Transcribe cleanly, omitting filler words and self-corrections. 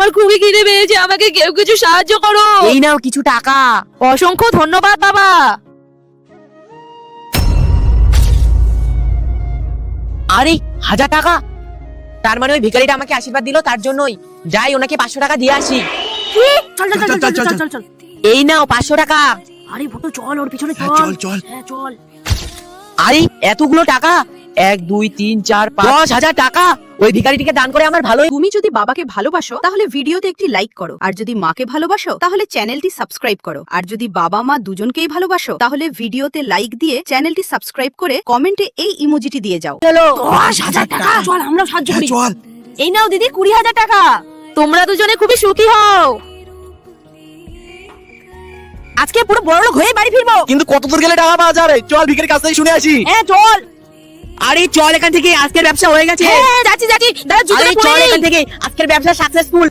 আমার খুবই খিদে পেয়েছে, আমাকে কেউ কিছু সাহায্য করো। এই নাও কিছু টাকা। অসংখ্য ধন্যবাদ বাবা। আরে 1000 টাকা, তার মানে ওই ভিখারিটা আমাকে আশীর্বাদ দিল, তার জন্যই যাই ওনাকে 500 টাকা দিয়ে আসি। চল চল চল চল চল চল চল। এই নাও 500 টাকা। আরে ভুট্টো চল, ওর পিছনে চল। চল চল। হ্যাঁ চল। আরে এতগুলো টাকা, 1 2 3 4 5 10,000 টাকা ওই ভিখারিটিকে দান করে আমার ভালোই। তুমি যদি বাবাকে ভালোবাসো তাহলে ভিডিওতে একটি লাইক করো, আর যদি মাকে ভালোবাসো তাহলে চ্যানেলটি সাবস্ক্রাইব করো, আর যদি বাবা মা দুজনকেই ভালোবাসো তাহলে ভিডিওতে লাইক দিয়ে চ্যানেলটি সাবস্ক্রাইব করে কমেন্টে এই ইমোজিটি দিয়ে যাও। 10,000 টাকা। চল আমরা সাহায্য করি। চল। এই নাও দিদি 20,000 টাকা। তোমরা দুজনে খুবই সুখী হও। আজকে পুরো বড়লোক হয়ে বাড়ি ফিরবো। কিন্তু কত দূর গেলে টাকা পাওয়া যাবে? চল ভিখারির কাছ থেকে শুনে আসি। হ্যাঁ চল। আরে চল এখান থেকে, আজকের ব্যবসা হয়ে গেছে। হ্যাঁ যাচ্ছি যাচ্ছি। দাঁড়া আরে জুতোটা চল পরে এখান থেকে, আজকের ব্যবসা সাকসেসফুল।